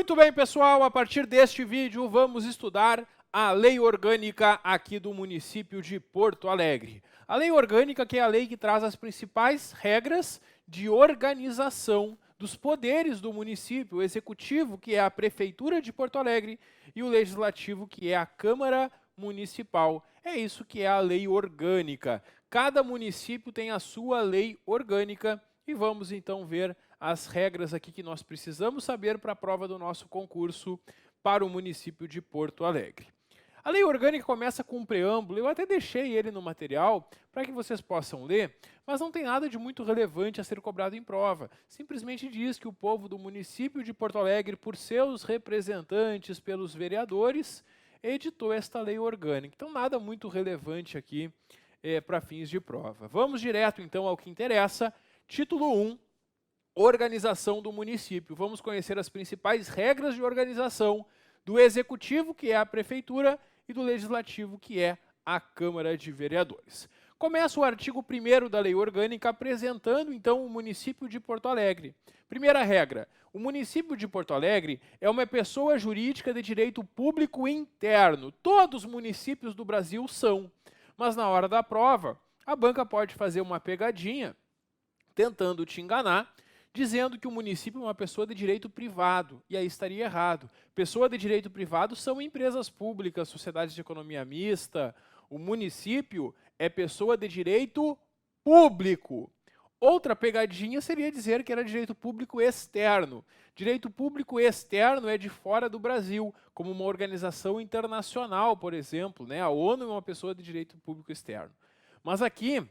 Muito bem, pessoal, a partir deste vídeo vamos estudar a lei orgânica aqui do município de Porto Alegre. A lei orgânica, que é a lei que traz as principais regras de organização dos poderes do município, o executivo, que é a Prefeitura de Porto Alegre, e o legislativo, que é a Câmara Municipal. É isso que é a lei orgânica. Cada município tem a sua lei orgânica e vamos então ver as regras aqui que nós precisamos saber para a prova do nosso concurso para o município de Porto Alegre. A lei orgânica começa com um preâmbulo, eu até deixei ele no material para que vocês possam ler, mas não tem nada de muito relevante a ser cobrado em prova. Simplesmente diz que o povo do município de Porto Alegre, por seus representantes, pelos vereadores, editou esta lei orgânica. Então nada muito relevante aqui para fins de prova. Vamos direto então ao que interessa. Título 1. Organização do município. Vamos conhecer as principais regras de organização do executivo, que é a prefeitura, e do legislativo, que é a Câmara de Vereadores. Começa o artigo 1º da lei orgânica apresentando, então, o município de Porto Alegre. Primeira regra, o município de Porto Alegre é uma pessoa jurídica de direito público interno. Todos os municípios do Brasil são, mas na hora da prova, a banca pode fazer uma pegadinha, tentando te enganar, dizendo que o município é uma pessoa de direito privado, e aí estaria errado. Pessoa de direito privado são empresas públicas, sociedades de economia mista. O município é pessoa de direito público. Outra pegadinha seria dizer que era direito público externo. Direito público externo é de fora do Brasil, como uma organização internacional, por exemplo, né? A ONU é uma pessoa de direito público externo. Mas aqui,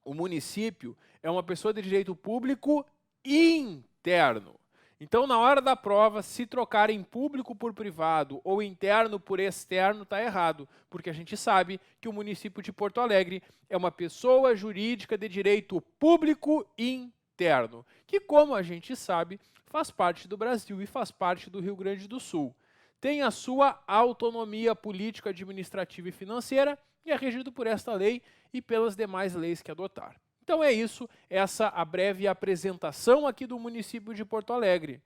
o município é uma pessoa de direito público interno. Então, na hora da prova, se trocar em público por privado ou interno por externo, está errado, porque a gente sabe que o município de Porto Alegre é uma pessoa jurídica de direito público interno, que, como a gente sabe, faz parte do Brasil e faz parte do Rio Grande do Sul. Tem a sua autonomia política, administrativa e financeira e é regido por esta lei e pelas demais leis que adotar. Então é isso, essa a breve apresentação aqui do município de Porto Alegre.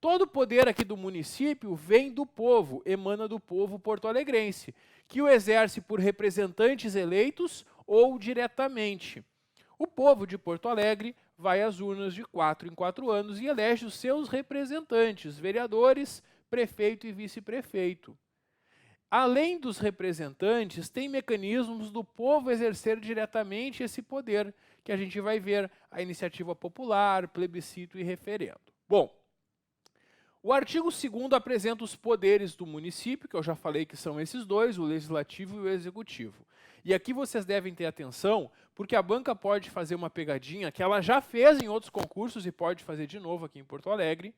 Todo o poder aqui do município vem do povo, emana do povo porto-alegrense, que o exerce por representantes eleitos ou diretamente. O povo de Porto Alegre vai às urnas de 4 em 4 anos e elege os seus representantes, vereadores, prefeito e vice-prefeito. Além dos representantes, tem mecanismos do povo exercer diretamente esse poder, que a gente vai ver a iniciativa popular, plebiscito e referendo. Bom, o artigo 2º apresenta os poderes do município, que eu já falei que são esses dois, o legislativo e o executivo. E aqui vocês devem ter atenção, porque a banca pode fazer uma pegadinha, que ela já fez em outros concursos e pode fazer de novo aqui em Porto Alegre,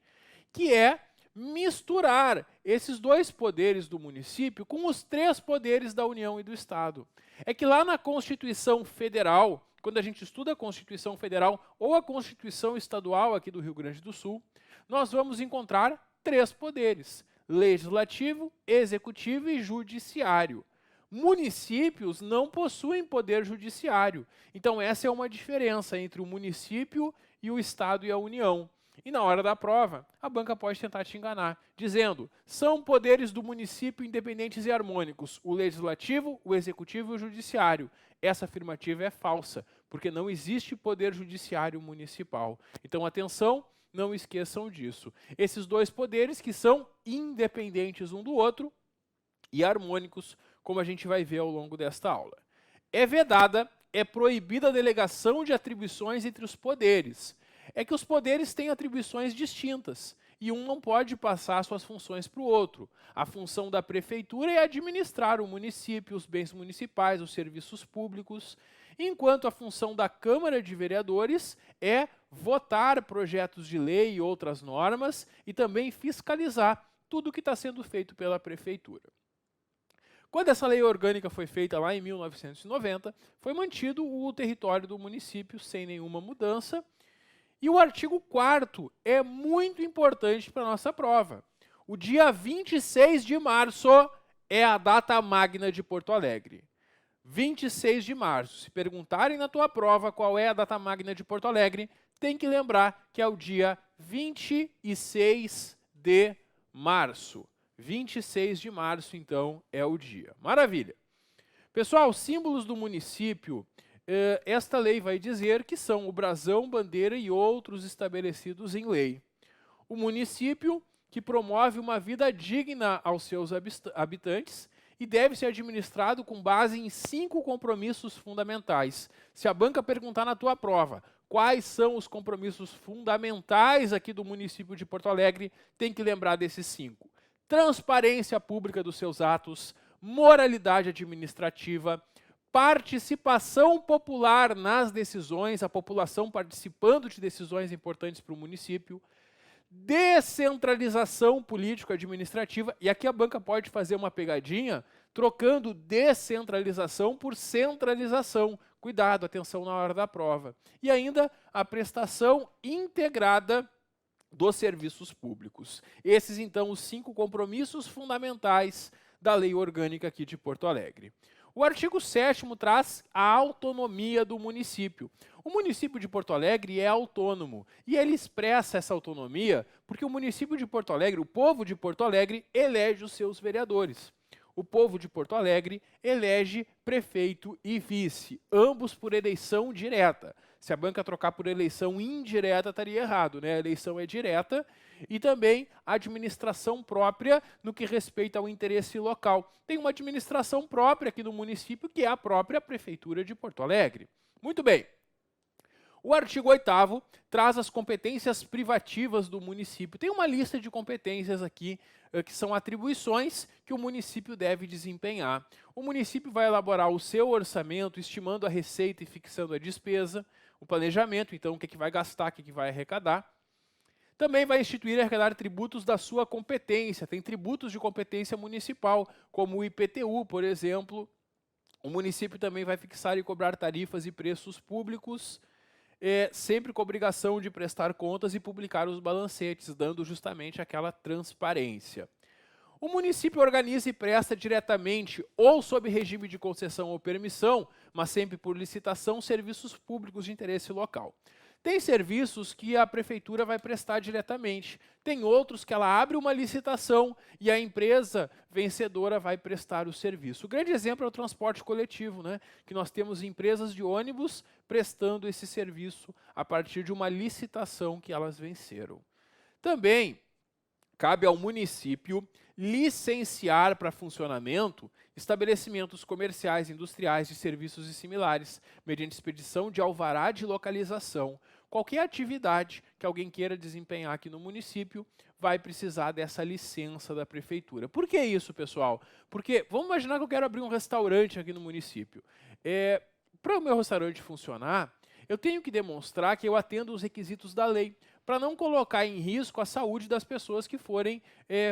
que é misturar esses dois poderes do município com os 3 poderes da União e do Estado. É que lá na Constituição Federal, quando a gente estuda a Constituição Federal ou a Constituição Estadual aqui do Rio Grande do Sul, nós vamos encontrar 3 poderes: legislativo, executivo e judiciário. Municípios não possuem poder judiciário. Então essa é uma diferença entre o município e o Estado e a União. E na hora da prova, a banca pode tentar te enganar, dizendo: são poderes do município independentes e harmônicos, o legislativo, o executivo e o judiciário. Essa afirmativa é falsa, porque não existe poder judiciário municipal. Então, atenção, não esqueçam disso. Esses 2 poderes que são independentes um do outro e harmônicos, como a gente vai ver ao longo desta aula. É vedada, é proibida a delegação de atribuições entre os poderes. É que os poderes têm atribuições distintas e um não pode passar suas funções para o outro. A função da prefeitura é administrar o município, os bens municipais, os serviços públicos, enquanto a função da Câmara de Vereadores é votar projetos de lei e outras normas e também fiscalizar tudo o que está sendo feito pela prefeitura. Quando essa lei orgânica foi feita lá em 1990, foi mantido o território do município sem nenhuma mudança. E o artigo 4º é muito importante para a nossa prova. O dia 26 de março é a data magna de Porto Alegre. 26 de março. Se perguntarem na tua prova qual é a data magna de Porto Alegre, tem que lembrar que é o dia 26 de março. 26 de março, então, é o dia. Maravilha. Pessoal, símbolos do município, esta lei vai dizer que são o brasão, bandeira e outros estabelecidos em lei. O município que promove uma vida digna aos seus habitantes e deve ser administrado com base em 5 compromissos fundamentais. Se a banca perguntar na tua prova quais são os compromissos fundamentais aqui do município de Porto Alegre, tem que lembrar desses 5. Transparência pública dos seus atos, moralidade administrativa, participação popular nas decisões, a população participando de decisões importantes para o município, descentralização político-administrativa, e aqui a banca pode fazer uma pegadinha, trocando descentralização por centralização. Cuidado, atenção na hora da prova. E ainda a prestação integrada dos serviços públicos. Esses, então, os 5 compromissos fundamentais da Lei Orgânica aqui de Porto Alegre. O artigo 7º traz a autonomia do município. O município de Porto Alegre é autônomo e ele expressa essa autonomia porque o município de Porto Alegre, o povo de Porto Alegre, elege os seus vereadores. O povo de Porto Alegre elege prefeito e vice, ambos por eleição direta. Se a banca trocar por eleição indireta, estaria errado, né? A eleição é direta. E também a administração própria no que respeita ao interesse local. Tem uma administração própria aqui no município, que é a própria Prefeitura de Porto Alegre. Muito bem. O artigo 8º traz as competências privativas do município. Tem uma lista de competências aqui, que são atribuições que o município deve desempenhar. O município vai elaborar o seu orçamento, estimando a receita e fixando a despesa, o planejamento, então, o que vai gastar, o que vai arrecadar. Também vai instituir e arrecadar tributos da sua competência. Tem tributos de competência municipal, como o IPTU, por exemplo. O município também vai fixar e cobrar tarifas e preços públicos, sempre com a obrigação de prestar contas e publicar os balancetes, dando justamente aquela transparência. O município organiza e presta diretamente ou sob regime de concessão ou permissão, mas sempre por licitação, serviços públicos de interesse local. Tem serviços que a prefeitura vai prestar diretamente, tem outros que ela abre uma licitação e a empresa vencedora vai prestar o serviço. O grande exemplo é o transporte coletivo, né? Que nós temos empresas de ônibus prestando esse serviço a partir de uma licitação que elas venceram. Também cabe ao município licenciar para funcionamento estabelecimentos comerciais, industriais, de serviços e similares, mediante expedição de alvará de localização. Qualquer atividade que alguém queira desempenhar aqui no município vai precisar dessa licença da prefeitura. Por que isso, pessoal? Porque, vamos imaginar que eu quero abrir um restaurante aqui no município. Para o meu restaurante funcionar, eu tenho que demonstrar que eu atendo os requisitos da lei, para não colocar em risco a saúde das pessoas que forem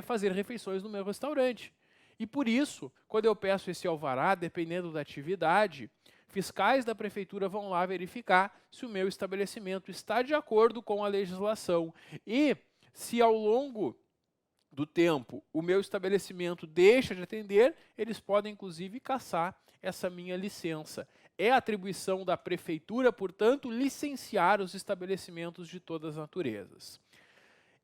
fazer refeições no meu restaurante. E por isso, quando eu peço esse alvará, dependendo da atividade, fiscais da prefeitura vão lá verificar se o meu estabelecimento está de acordo com a legislação. E se ao longo do tempo o meu estabelecimento deixa de atender, eles podem inclusive cassar essa minha licença. É atribuição da prefeitura, portanto, licenciar os estabelecimentos de todas as naturezas.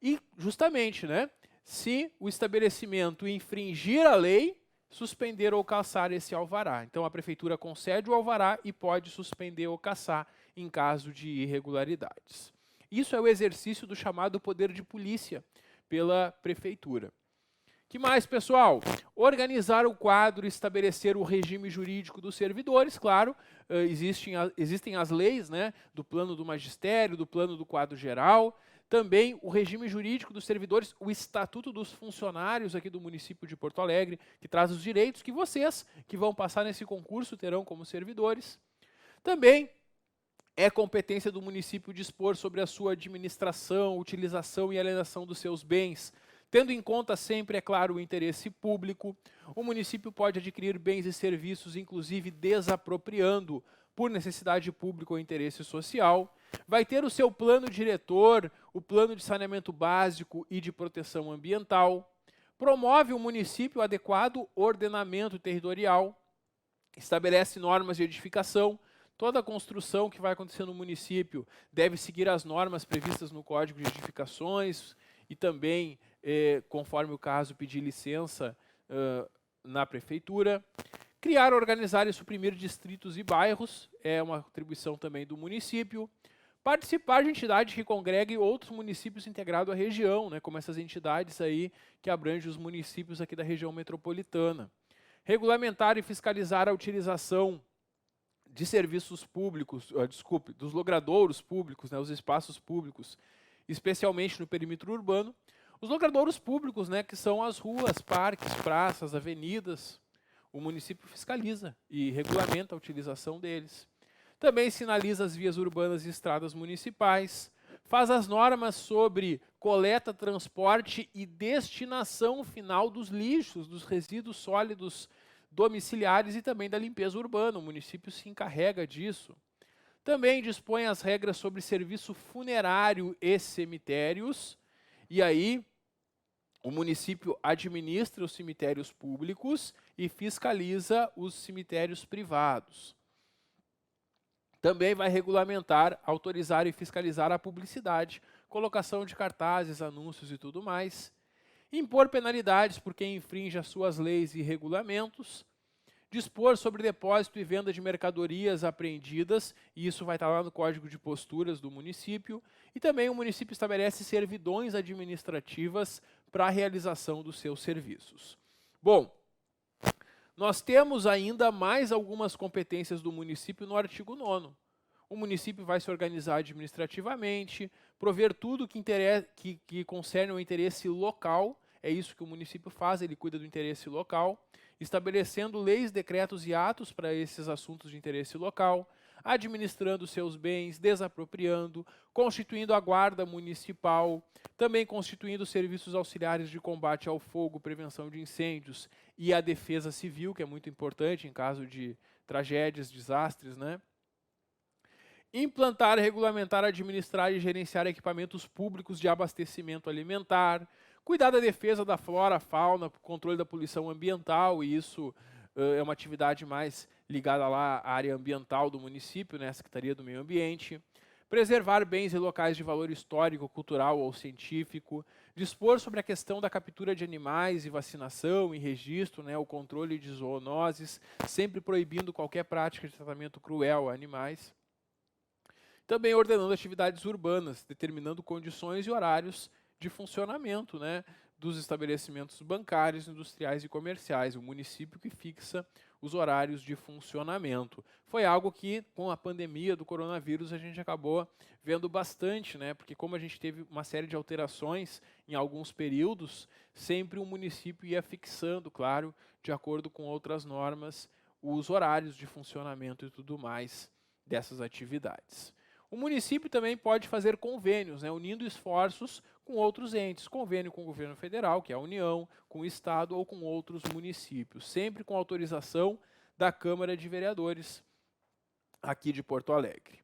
E, justamente, né, se o estabelecimento infringir a lei, suspender ou cassar esse alvará. Então, a prefeitura concede o alvará e pode suspender ou cassar em caso de irregularidades. Isso é o exercício do chamado poder de polícia pela prefeitura. Que mais, pessoal? Organizar o quadro, estabelecer o regime jurídico dos servidores, claro, existem as leis, né, do plano do magistério, do plano do quadro geral, também o regime jurídico dos servidores, o estatuto dos funcionários aqui do município de Porto Alegre, que traz os direitos que vocês, que vão passar nesse concurso, terão como servidores. Também é competência do município dispor sobre a sua administração, utilização e alienação dos seus bens, tendo em conta sempre, é claro, o interesse público. O município pode adquirir bens e serviços, inclusive desapropriando por necessidade pública ou interesse social. Vai ter o seu plano diretor, o plano de saneamento básico e de proteção ambiental. Promove o município adequado ordenamento territorial. Estabelece normas de edificação. Toda a construção que vai acontecer no município deve seguir as normas previstas no Código de Edificações e também conforme o caso, pedir licença na prefeitura. Criar, organizar e suprimir distritos e bairros, é uma atribuição também do município. Participar de entidade que congregue outros municípios integrados à região, né, como essas entidades aí que abrangem os municípios aqui da região metropolitana. Regulamentar e fiscalizar a utilização de serviços públicos, dos logradouros públicos, né, os espaços públicos, especialmente no perímetro urbano. Os logradouros públicos, né, que são as ruas, parques, praças, avenidas, o município fiscaliza e regulamenta a utilização deles. Também sinaliza as vias urbanas e estradas municipais, faz as normas sobre coleta, transporte e destinação final dos lixos, dos resíduos sólidos domiciliares e também da limpeza urbana. O município se encarrega disso. Também dispõe as regras sobre serviço funerário e cemitérios, e aí o município administra os cemitérios públicos e fiscaliza os cemitérios privados. Também vai regulamentar, autorizar e fiscalizar a publicidade, colocação de cartazes, anúncios e tudo mais. Impor penalidades por quem infringe as suas leis e regulamentos. Dispor sobre depósito e venda de mercadorias apreendidas, e isso vai estar lá no Código de Posturas do município. E também o município estabelece servidões administrativas para a realização dos seus serviços. Bom, nós temos ainda mais algumas competências do município no artigo 9º. O município vai se organizar administrativamente, prover tudo que concerne o interesse local, é isso que o município faz, ele cuida do interesse local, estabelecendo leis, decretos e atos para esses assuntos de interesse local, administrando seus bens, desapropriando, constituindo a guarda municipal, também constituindo serviços auxiliares de combate ao fogo, prevenção de incêndios e a defesa civil, que é muito importante em caso de tragédias, desastres, né? Implantar, regulamentar, administrar e gerenciar equipamentos públicos de abastecimento alimentar, cuidar da defesa da flora, fauna, controle da poluição ambiental, e isso é uma atividade mais ligada lá à área ambiental do município, né, a Secretaria do Meio Ambiente. Preservar bens e locais de valor histórico, cultural ou científico. Dispor sobre a questão da captura de animais e vacinação e registro, né, o controle de zoonoses, sempre proibindo qualquer prática de tratamento cruel a animais. Também ordenando atividades urbanas, determinando condições e horários de funcionamento, né, dos estabelecimentos bancários, industriais e comerciais. O município que fixa os horários de funcionamento. Foi algo que, com a pandemia do coronavírus, a gente acabou vendo bastante, né, porque como a gente teve uma série de alterações em alguns períodos, sempre o município ia fixando, claro, de acordo com outras normas, os horários de funcionamento e tudo mais dessas atividades. O município também pode fazer convênios, né, unindo esforços com outros entes, convênio com o governo federal, que é a União, com o Estado ou com outros municípios, sempre com autorização da Câmara de Vereadores aqui de Porto Alegre.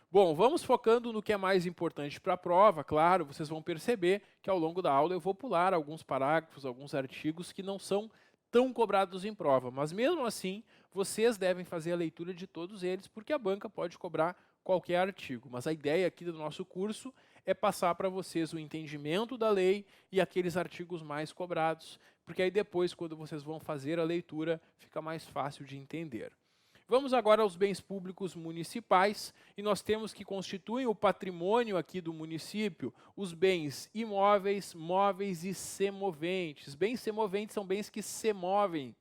Bom, vamos focando no que é mais importante para a prova. Claro, vocês vão perceber que ao longo da aula eu vou pular alguns parágrafos, alguns artigos que não são tão cobrados em prova, mas mesmo assim, vocês devem fazer a leitura de todos eles, porque a banca pode cobrar qualquer artigo, mas a ideia aqui do nosso curso é passar para vocês o entendimento da lei e aqueles artigos mais cobrados, porque aí depois, quando vocês vão fazer a leitura, fica mais fácil de entender. Vamos agora aos bens públicos municipais, e nós temos que constituem o patrimônio aqui do município os bens imóveis, móveis e semoventes. Bens semoventes são bens que se movem,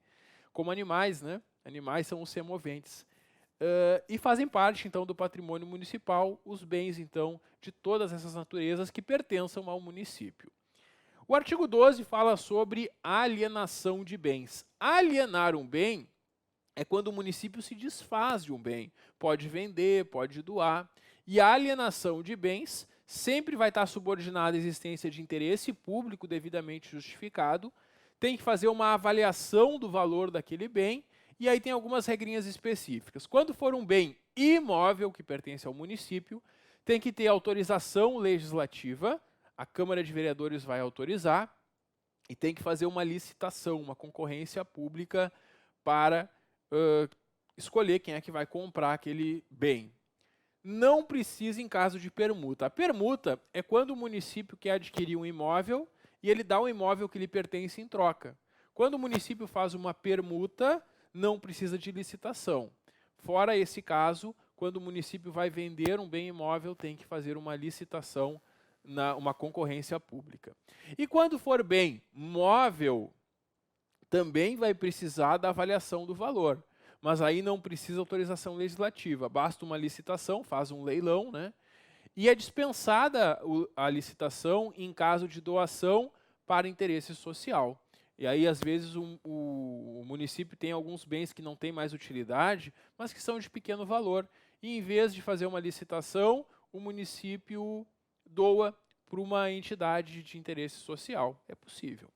como animais, né? Animais são os semoventes. E fazem parte, então, do patrimônio municipal, os bens, então, de todas essas naturezas que pertençam ao município. O artigo 12 fala sobre alienação de bens. Alienar um bem é quando o município se desfaz de um bem. Pode vender, pode doar. E a alienação de bens sempre vai estar subordinada à existência de interesse público devidamente justificado. Tem que fazer uma avaliação do valor daquele bem. E aí tem algumas regrinhas específicas. Quando for um bem imóvel que pertence ao município, tem que ter autorização legislativa, a Câmara de Vereadores vai autorizar, e tem que fazer uma licitação, uma concorrência pública para escolher quem é que vai comprar aquele bem. Não precisa em caso de permuta. A permuta é quando o município quer adquirir um imóvel e ele dá o imóvel que lhe pertence em troca. Quando o município faz uma permuta, não precisa de licitação. Fora esse caso, quando o município vai vender um bem imóvel, tem que fazer uma licitação, uma concorrência pública. E quando for bem móvel, também vai precisar da avaliação do valor. Mas aí não precisa autorização legislativa, basta uma licitação, faz um leilão, né? E é dispensada a licitação em caso de doação para interesse social. E aí, às vezes, o município tem alguns bens que não têm mais utilidade, mas que são de pequeno valor. E, em vez de fazer uma licitação, o município doa para uma entidade de interesse social. É possível.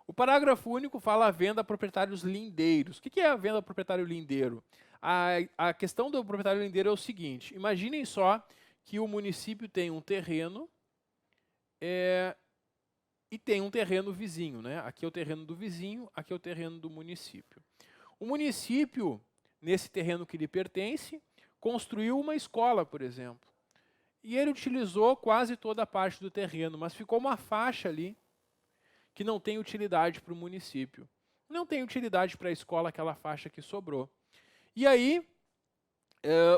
O parágrafo único fala a venda a proprietários lindeiros. O que é a venda a proprietário lindeiro? A questão do proprietário lindeiro é o seguinte: imaginem só que o município tem um terreno e tem um terreno vizinho, né? Aqui é o terreno do vizinho, aqui é o terreno do município. O município, nesse terreno que lhe pertence, construiu uma escola, por exemplo. E ele utilizou quase toda a parte do terreno, mas ficou uma faixa ali que não tem utilidade para o município. Não tem utilidade para a escola aquela faixa que sobrou. E aí,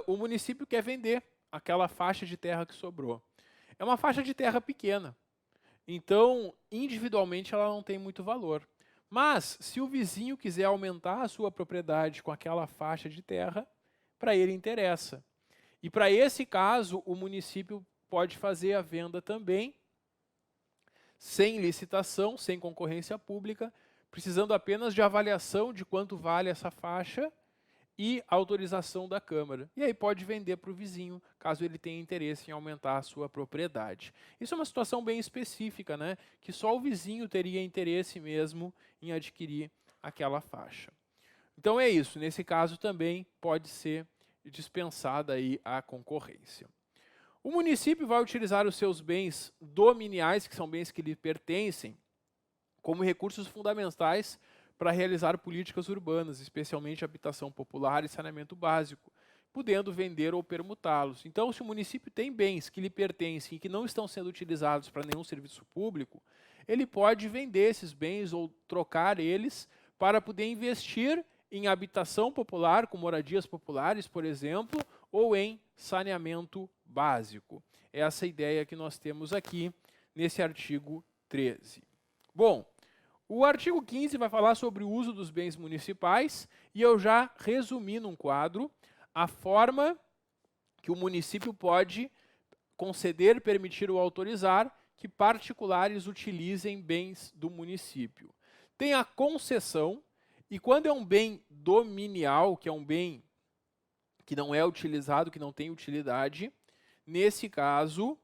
o município quer vender aquela faixa de terra que sobrou. É uma faixa de terra pequena. Então, individualmente, ela não tem muito valor. Mas, se o vizinho quiser aumentar a sua propriedade com aquela faixa de terra, para ele interessa. E para esse caso, o município pode fazer a venda também, sem licitação, sem concorrência pública, precisando apenas de avaliação de quanto vale essa faixa e autorização da Câmara. E aí pode vender para o vizinho, caso ele tenha interesse em aumentar a sua propriedade. Isso é uma situação bem específica, né? Que só o vizinho teria interesse mesmo em adquirir aquela faixa. Então é isso, nesse caso também pode ser dispensada aí a concorrência. O município vai utilizar os seus bens dominiais, que são bens que lhe pertencem, como recursos fundamentais para realizar políticas urbanas, especialmente habitação popular e saneamento básico, podendo vender ou permutá-los. Então, se o município tem bens que lhe pertencem e que não estão sendo utilizados para nenhum serviço público, ele pode vender esses bens ou trocar eles para poder investir em habitação popular, com moradias populares, por exemplo, ou em saneamento básico. É essa ideia que nós temos aqui nesse artigo 13. Bom, o artigo 15 vai falar sobre o uso dos bens municipais e eu já resumi num quadro a forma que o município pode conceder, permitir ou autorizar que particulares utilizem bens do município. Tem a concessão, e quando é um bem dominial, que é um bem que não é utilizado, que não tem utilidade, nesse caso,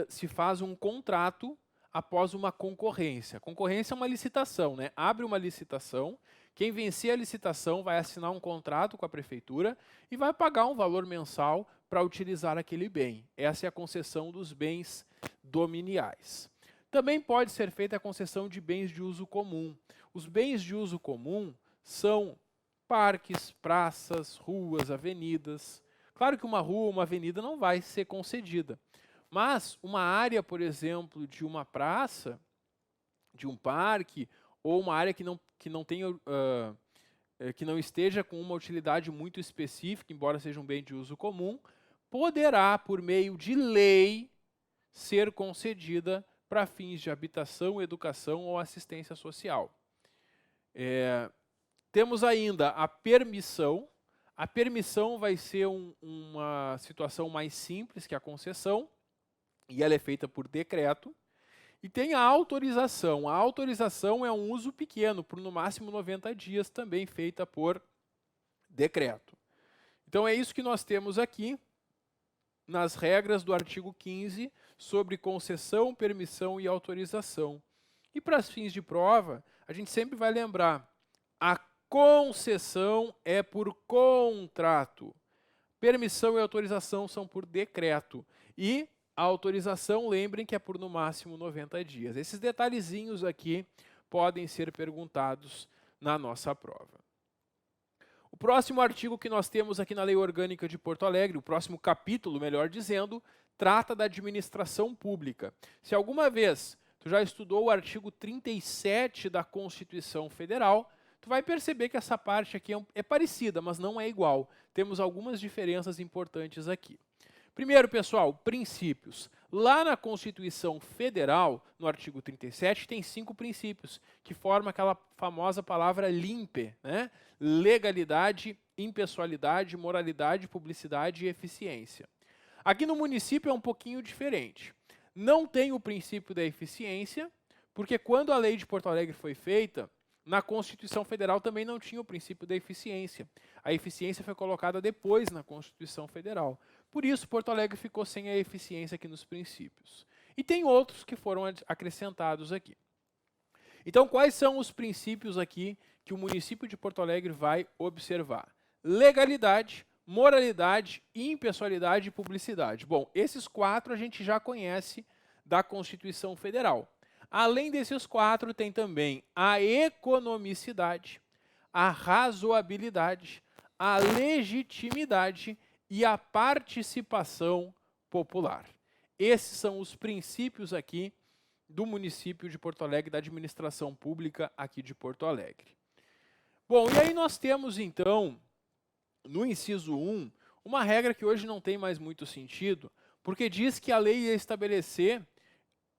se faz um contrato após uma concorrência. Concorrência é uma licitação, né? Abre uma licitação, quem vencer a licitação vai assinar um contrato com a prefeitura e vai pagar um valor mensal para utilizar aquele bem. Essa é a concessão dos bens dominiais. Também pode ser feita a concessão de bens de uso comum. Os bens de uso comum são parques, praças, ruas, avenidas. Claro que uma rua ou uma avenida não vai ser concedida, mas uma área, por exemplo, de uma praça, de um parque, ou uma área que não tenha, que não esteja com uma utilidade muito específica, embora seja um bem de uso comum, poderá, por meio de lei, ser concedida para fins de habitação, educação ou assistência social. Temos ainda a permissão. A permissão vai ser uma situação mais simples que a concessão, e ela é feita por decreto. E tem a autorização. A autorização é um uso pequeno, por no máximo 90 dias, também feita por decreto. Então é isso que nós temos aqui nas regras do artigo 15 sobre concessão, permissão e autorização. E para fins de prova, a gente sempre vai lembrar, a concessão é por contrato, permissão e autorização são por decreto, e a autorização, lembrem que é por no máximo 90 dias. Esses detalhezinhos aqui podem ser perguntados na nossa prova. O próximo artigo que nós temos aqui na Lei Orgânica de Porto Alegre, o próximo capítulo, melhor dizendo, trata da administração pública. Se alguma vez tu tu já estudou o artigo 37 da Constituição Federal, tu vai perceber que essa parte aqui é parecida, mas não é igual. Temos algumas diferenças importantes aqui. Primeiro, pessoal, princípios. Lá na Constituição Federal, no artigo 37, tem 5 princípios, que formam aquela famosa palavra LIMPE, né? Legalidade, impessoalidade, moralidade, publicidade e eficiência. Aqui no município é um pouquinho diferente. Não tem o princípio da eficiência, porque quando a lei de Porto Alegre foi feita, na Constituição Federal também não tinha o princípio da eficiência. A eficiência foi colocada depois na Constituição Federal. Por isso, Porto Alegre ficou sem a eficiência aqui nos princípios. E tem outros que foram acrescentados aqui. Então, quais são os princípios aqui que o município de Porto Alegre vai observar? Legalidade, moralidade, impessoalidade e publicidade. Bom, esses 4 a gente já conhece da Constituição Federal. Além desses 4, tem também a economicidade, a razoabilidade, a legitimidade e a participação popular. Esses são os princípios aqui do município de Porto Alegre, da administração pública aqui de Porto Alegre. Bom, e aí nós temos então, no inciso 1, uma regra que hoje não tem mais muito sentido, porque diz que a lei ia estabelecer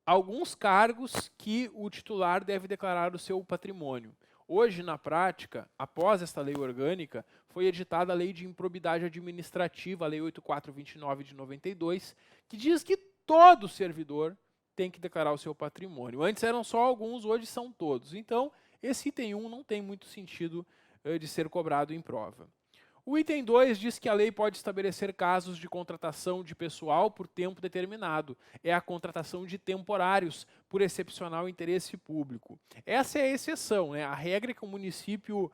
alguns cargos que o titular deve declarar o seu patrimônio. Hoje, na prática, após esta lei orgânica, foi editada a Lei de Improbidade Administrativa, a Lei 8429 de 92, que diz que todo servidor tem que declarar o seu patrimônio. Antes eram só alguns, hoje são todos. Então, esse item 1 não tem muito sentido de ser cobrado em prova. O item 2 diz que a lei pode estabelecer casos de contratação de pessoal por tempo determinado. É a contratação de temporários por excepcional interesse público. Essa é a exceção, né? A regra é que o município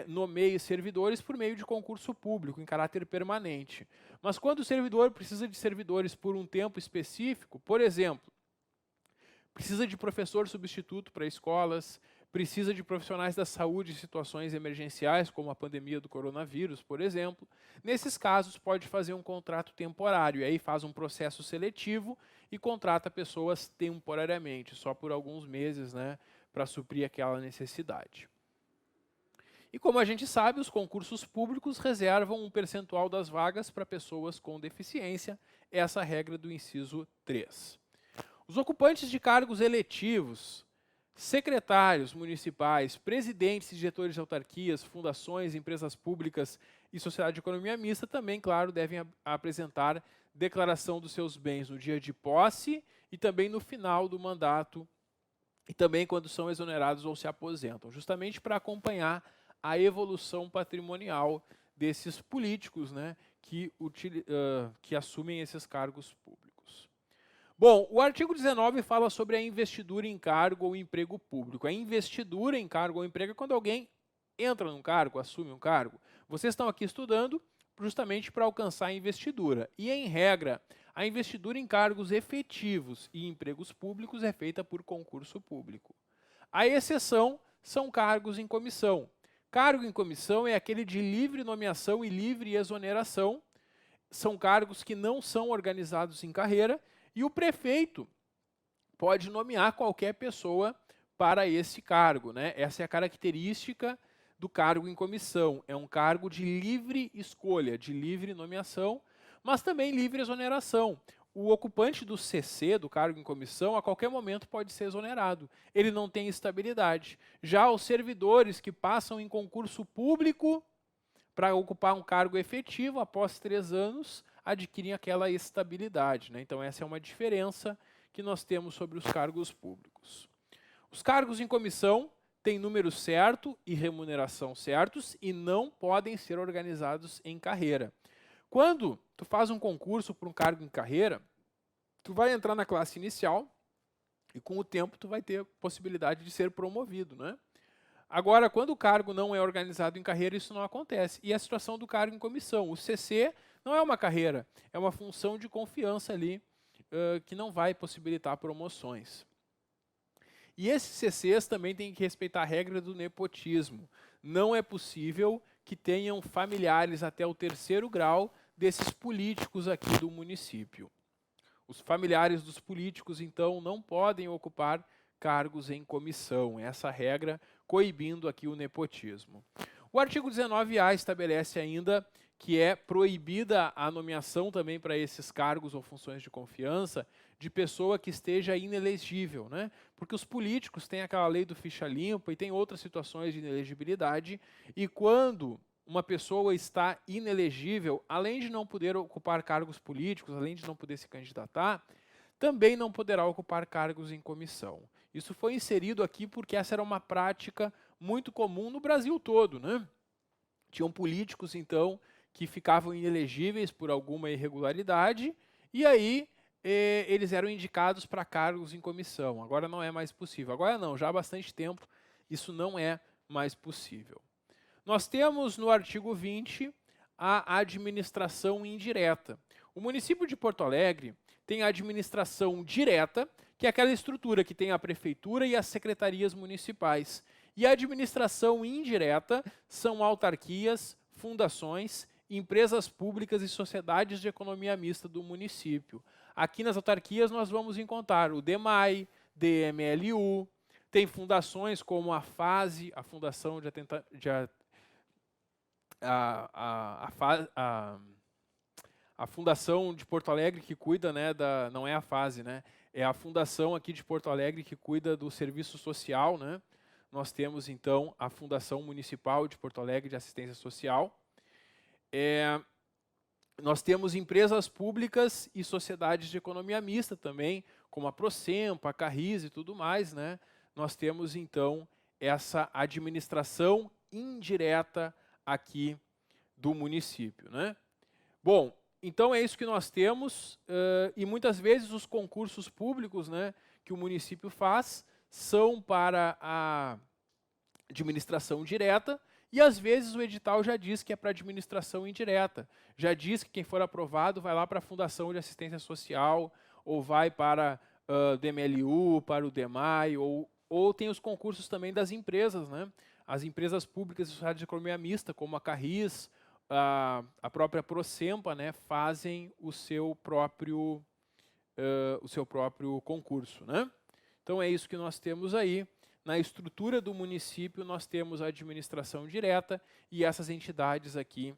nomeie servidores por meio de concurso público, em caráter permanente. Mas quando o servidor precisa de servidores por um tempo específico, por exemplo, precisa de professor substituto para escolas, precisa de profissionais da saúde em situações emergenciais, como a pandemia do coronavírus, por exemplo. Nesses casos, pode fazer um contrato temporário, e aí faz um processo seletivo e contrata pessoas temporariamente, só por alguns meses, né, para suprir aquela necessidade. E como a gente sabe, os concursos públicos reservam um percentual das vagas para pessoas com deficiência, essa é a regra do inciso 3. Os ocupantes de cargos eletivos, secretários municipais, presidentes e diretores de autarquias, fundações, empresas públicas e sociedade de economia mista também, claro, devem apresentar declaração dos seus bens no dia de posse e também no final do mandato e também quando são exonerados ou se aposentam, justamente para acompanhar a evolução patrimonial desses políticos, né, que assumem esses cargos públicos. Bom, o artigo 19 fala sobre a investidura em cargo ou emprego público. A investidura em cargo ou emprego é quando alguém entra num cargo, assume um cargo. Vocês estão aqui estudando justamente para alcançar a investidura. E, em regra, a investidura em cargos efetivos e empregos públicos é feita por concurso público. A exceção são cargos em comissão. Cargo em comissão é aquele de livre nomeação e livre exoneração. São cargos que não são organizados em carreira. E o prefeito pode nomear qualquer pessoa para esse cargo, né? Essa é a característica do cargo em comissão. É um cargo de livre escolha, de livre nomeação, mas também livre exoneração. O ocupante do CC, do cargo em comissão, a qualquer momento pode ser exonerado. Ele não tem estabilidade. Já os servidores que passam em concurso público para ocupar um cargo efetivo, após 3 anos, adquirem aquela estabilidade, né? Então, essa é uma diferença que nós temos sobre os cargos públicos. Os cargos em comissão têm número certo e remuneração certos e não podem ser organizados em carreira. Quando tu faz um concurso para um cargo em carreira, tu vai entrar na classe inicial e com o tempo tu vai ter a possibilidade de ser promovido, né? Agora, quando o cargo não é organizado em carreira, isso não acontece. E a situação do cargo em comissão, o CC não é uma carreira, é uma função de confiança ali que não vai possibilitar promoções. E esses CCs também têm que respeitar a regra do nepotismo. Não é possível que tenham familiares até o 3º grau desses políticos aqui do município. Os familiares dos políticos, então, não podem ocupar cargos em comissão. Essa regra coibindo aqui o nepotismo. O artigo 19A estabelece ainda que é proibida a nomeação também para esses cargos ou funções de confiança de pessoa que esteja inelegível, né? Porque os políticos têm aquela lei do ficha limpa e tem outras situações de inelegibilidade, e quando uma pessoa está inelegível, além de não poder ocupar cargos políticos, além de não poder se candidatar, também não poderá ocupar cargos em comissão. Isso foi inserido aqui porque essa era uma prática muito comum no Brasil todo, né? Tinham políticos, então, que ficavam inelegíveis por alguma irregularidade, e aí eles eram indicados para cargos em comissão. Agora não é mais possível. Agora não, já há bastante tempo isso não é mais possível. Nós temos no artigo 20 a administração indireta. O município de Porto Alegre tem a administração direta, que é aquela estrutura que tem a prefeitura e as secretarias municipais. E a administração indireta são autarquias, fundações, empresas públicas e sociedades de economia mista do município. Aqui nas autarquias nós vamos encontrar o DEMAI, DMLU, tem fundações como a FASE, a Fundação a Fundação de Porto Alegre que cuida, né, não é a FASE, né, é a Fundação aqui de Porto Alegre que cuida do serviço social, né. Nós temos então a Fundação Municipal de Porto Alegre de Assistência Social. Nós temos empresas públicas e sociedades de economia mista também, como a Procempa, a Carris e tudo mais, né. Nós temos então essa administração indireta aqui do município, né. Bom, então é isso que nós temos, e muitas vezes os concursos públicos, né, que o município faz são para a administração direta, e às vezes o edital já diz que é para administração indireta. Já diz que quem for aprovado vai lá para a Fundação de Assistência Social, ou vai para DMLU, para o DEMAI, ou tem os concursos também das empresas, né? As empresas públicas e sociedades de economia mista, como a Carris, a própria Procempa, né, fazem o seu próprio concurso, né? Então é isso que nós temos aí. Na estrutura do município nós temos a administração direta e essas entidades aqui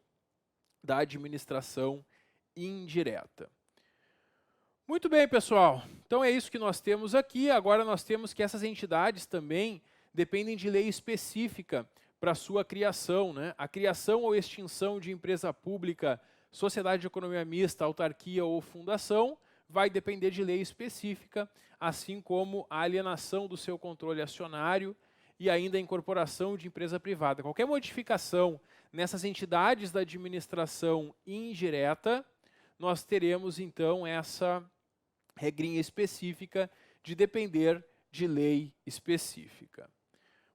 da administração indireta. Muito bem, pessoal. Então é isso que nós temos aqui. Agora nós temos que essas entidades também dependem de lei específica para sua criação, né? A criação ou extinção de empresa pública, sociedade de economia mista, autarquia ou fundação vai depender de lei específica, assim como a alienação do seu controle acionário e ainda a incorporação de empresa privada. Qualquer modificação nessas entidades da administração indireta, nós teremos então essa regrinha específica de depender de lei específica.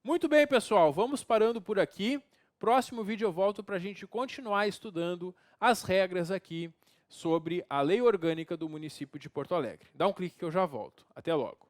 Muito bem, pessoal, vamos parando por aqui. Próximo vídeo eu volto para a gente continuar estudando as regras aqui sobre a Lei Orgânica do município de Porto Alegre. Dá um clique que eu já volto. Até logo.